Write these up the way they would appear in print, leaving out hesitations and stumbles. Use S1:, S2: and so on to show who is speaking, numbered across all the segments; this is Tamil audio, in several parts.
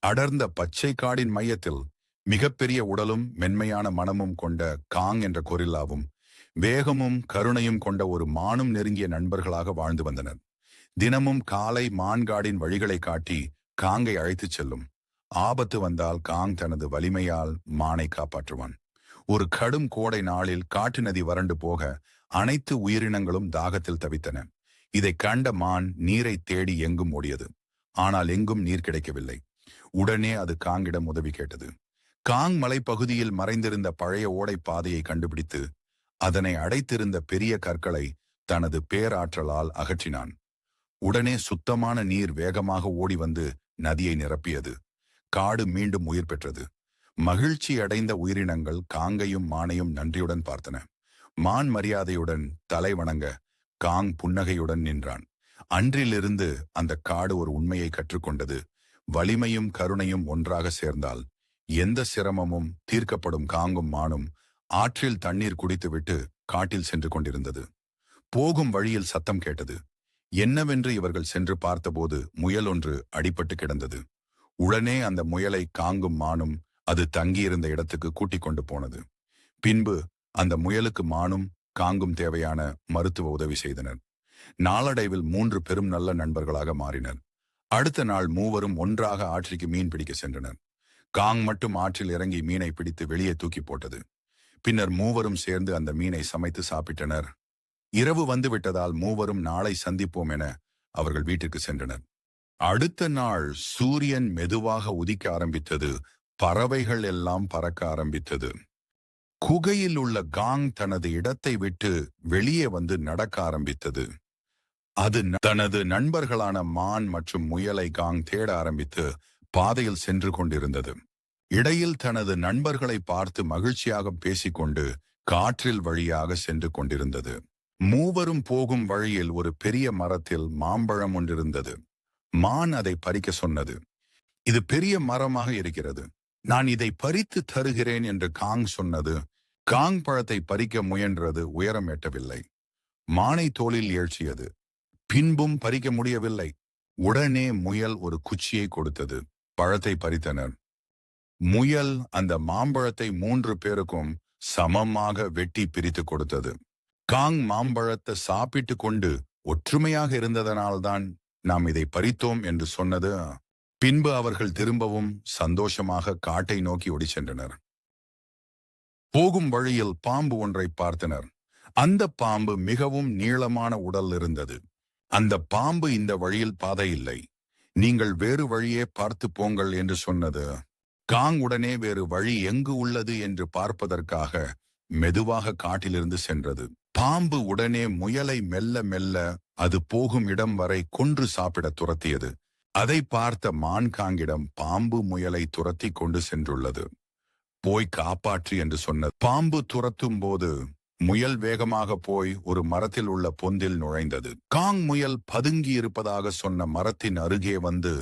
S1: அடர்ந்த பச்சை காடின் மையத்தில் மிகப்பெரிய உடலும் மென்மையான மனமும் கொண்ட காங் என்ற கொரில்லாவும் வேகமும் கருணையும் கொண்ட ஒரு மானும் நெருங்கிய நண்பர்களாக வாழ்ந்து வந்தனர். தினமும் காலை மான்காடின் வழிகளை காட்டி காங்கை அழைத்துச் செல்லும். ஆபத்து வந்தால் காங் தனது வலிமையால் மானை காப்பாற்றுவான். ஒரு கடும் கோடை நாளில் காட்டு நதி வறண்டு போக அனைத்து உயிரினங்களும் தாகத்தில் தவித்தன. இதை கண்ட மான் நீரை தேடி எங்கும் ஓடியது. ஆனால் எங்கும் நீர் கிடைக்கவில்லை. உடனே அது காங்கிடம் உதவி கேட்டது. காங் மலைப்பகுதியில் மறைந்திருந்த பழைய ஓடை பாதையை கண்டுபிடித்து அதனை அடைத்திருந்த பெரிய கற்களை தனது பேராற்றலால் அகற்றினான். உடனே சுத்தமான நீர் வேகமாக ஓடி வந்து நதியை நிரப்பியது. காடு மீண்டும் உயிர் பெற்றது. மகிழ்ச்சி அடைந்த உயிரினங்கள் காங்கையும் மானையும் நன்றியுடன் பார்த்தன. மான் மரியாதையுடன் தலை வணங்க காங் புன்னகையுடன் நின்றான். அன்றிலிருந்து அந்த காடு ஒரு உண்மையை கற்றுக்கொண்டது. வலிமையும் கருணையும் ஒன்றாக சேர்ந்தால் எந்த சிரமமும் தீர்க்கப்படும். காங்கும் மானும் ஆற்றில் தண்ணீர் குடித்துவிட்டு காட்டில் சென்று கொண்டிருந்தது. போகும் வழியில் சத்தம் கேட்டது. என்னவென்று இவர்கள் சென்று பார்த்தபோது முயல் ஒன்று அடிபட்டு கிடந்தது. உடனே அந்த முயலை காங்கும் மானும் அது தங்கியிருந்த இடத்துக்கு கூட்டிக் கொண்டு போனது. பின்பு அந்த முயலுக்கு மானும் காங்கும் தேவையான மருத்துவ உதவி செய்தனர். நாளடைவில் 3 பெரும் நல்ல நண்பர்களாக மாறினர். அடுத்த நாள் மூவரும் ஒன்றாக ஆற்றிற்கு மீன் பிடிக்க சென்றனர். காங் மட்டும் ஆற்றில் இறங்கி மீனை பிடித்து வெளியே தூக்கி போட்டது. பின்னர் மூவரும் சேர்ந்து அந்த மீனை சமைத்து சாப்பிட்டனர். இரவு வந்துவிட்டதால் மூவரும் நாளை சந்திப்போம் என அவர்கள் வீட்டுக்கு சென்றனர். அடுத்த நாள் சூரியன் மெதுவாக உதிக்க ஆரம்பித்தது. பறவைகள் எல்லாம் பறக்க ஆரம்பித்தது. குகையில் உள்ள காங் தனது இடத்தை விட்டு வெளியே வந்து நடக்க ஆரம்பித்தது. அது தனது நண்பர்களான மான் மற்றும் முயலை காங் தேட ஆரம்பித்து பாதையில் சென்று கொண்டிருந்தது. இடையில் தனது நண்பர்களை பார்த்து மகிழ்ச்சியாக பேசிக்கொண்டு காற்றில் வழியாக சென்று கொண்டிருந்தது. மூவரும் போகும் வழியில் ஒரு பெரிய மரத்தில் மாம்பழம் ஒன்றிருந்தது. மான் அதை பறிக்க சொன்னது. இது பெரிய மரமாக இருக்கிறது, நான் இதை பறித்து தருகிறேன் என்று காங் சொன்னது. காங் பழத்தை பறிக்க முயன்றது. உயரம் எட்டவில்லை. மானை தோளில் ஏழ்ச்சியது. பின்பும் பறிக்க முடியவில்லை. உடனே முயல் ஒரு குச்சியை கொடுத்தது. பழத்தை பறித்தனர். முயல் அந்த மாம்பழத்தை 3 பேருக்கும் சமமாக வெட்டி பிரித்து கொடுத்தது. காங் மாம்பழத்தை சாப்பிட்டு கொண்டு ஒற்றுமையாக இருந்ததனால்தான் நாம் இதை பறித்தோம் என்று சொன்னது. பின்பு அவர்கள் திரும்பவும் சந்தோஷமாக காட்டை நோக்கி ஓடி சென்றனர். போகும் வழியில் பாம்பு ஒன்றை பார்த்தனர். அந்த பாம்பு மிகவும் நீளமான உடல் இருந்தது. அந்த பாம்பு இந்த வழியில் பாதை இல்லை, நீங்கள் வேறு வழியே பார்த்து போங்கள் என்று சொன்னது. காங் உடனே வேறு வழி எங்கு உள்ளது என்று பார்ப்பதற்காக மெதுவாக காட்டிலிருந்து சென்றது. பாம்பு உடனே முயலை மெல்ல மெல்ல அது போகும் இடம் வரை கொன்று சாப்பிட துரத்தியது. அதை பார்த்த மான் காங்கிடம் பாம்பு முயலை துரத்தி கொண்டு சென்றுள்ளது. போய் காப்பாற்று என்று சொன்னது. பாம்பு துரத்தும் போது முயல் வேகமாக போய் ஒரு மரத்தில் உள்ள பொந்தில் நுழைந்தது. காங் முயல் பதுங்கி இருப்பதாக சொன்ன மரத்தின் அருகே வந்து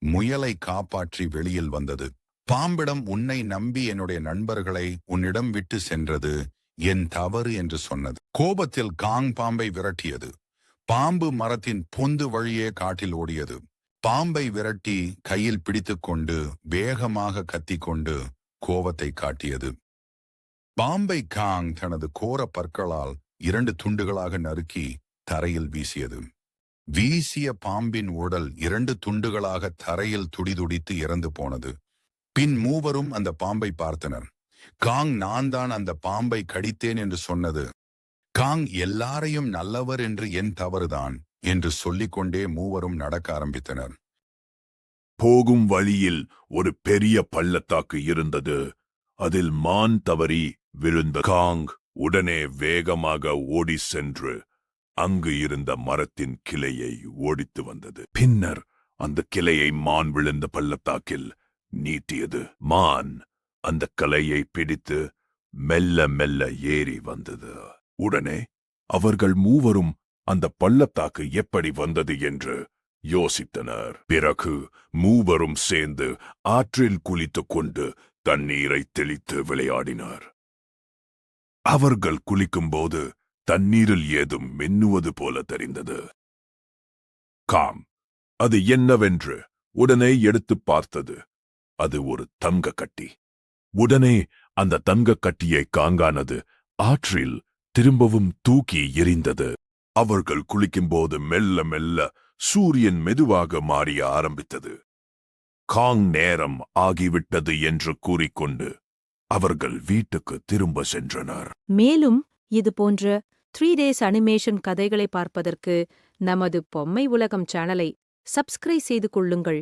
S1: முயலை காப்பாற்றி வெளியில் வந்தது. பாம்பிடம், உன்னை நம்பி என்னுடைய நண்பர்களை உன்னிடம் விட்டு சென்றது என் தவறு என்று சொன்னது. கோபத்தில் காங் பாம்பை விரட்டியது. பாம்பு மரத்தின் பொந்து வழியே காட்டில் ஓடியது. பாம்பை விரட்டி கையில் பிடித்துக்கொண்டு வேகமாக கத்திக்கொண்டு கோபத்தை காட்டியது. பாம்பை காங் தனது கோர பற்களால் 2 துண்டுகளாக நறுக்கி தரையில் வீசியது. வீசிய பாம்பின் உடல் 2 துண்டுகளாக தரையில் துடிதுடித்து இறந்து போனது. பின் மூவரும் அந்த பாம்பை பார்த்தனர். காங், நான் தான் அந்த பாம்பை கடித்தேன் என்று சொன்னது. காங், எல்லாரையும் நல்லவர் என்று என் தவறுதான் என்று சொல்லிக்கொண்டே மூவரும் நடக்க ஆரம்பித்தனர்.
S2: போகும் வழியில் ஒரு பெரிய பள்ளத்தாக்கு இருந்தது. அதில் மான் தவறி விழுந்த காங் உடனே வேகமாக ஓடி சென்று அங்கு இருந்த மரத்தின் கிளையை ஓடித்து வந்தது. பின்னர் அந்த கிளையை மான் விழுந்த பள்ளத்தாக்கில் நீட்டியது. மான் அந்த கிளையை பிடித்து மெல்ல மெல்ல ஏறி வந்தது. உடனே அவர்கள் மூவரும் அந்த பள்ளத்தாக்கு எப்படி வந்தது என்று யோசித்தனர். பிறகு மூவரும் சேர்ந்து ஆற்றில் குளித்துக் கொண்டு தண்ணீரை தெளித்து விளையாடினர். அவர்கள் குளிக்கும்போது தண்ணீரில் ஏதும் மின்னுவது போல தெரிந்தது. காங் அது என்னவென்று உடனே எடுத்து பார்த்தது. அது ஒரு தங்க கட்டி. உடனே அந்த தங்க கட்டியை காங்கானது ஆற்றில் திரும்பவும் தூக்கி எறிந்தது. அவர்கள் குளிக்கும்போது மெல்ல மெல்ல சூரியன் மெதுவாக மாறிய ஆரம்பித்தது. காங் நேரம் ஆகிவிட்டது என்று கூறிக்கொண்டு அவர்கள் வீட்டுக்கு திரும்ப சென்றனர்.
S3: மேலும் இது போன்ற 3 டேஸ் அனிமேஷன் கதைகளை பார்ப்பதற்கு நமது பொம்மை உலகம் சேனலை சப்ஸ்கிரைப் செய்து கொள்ளுங்கள்.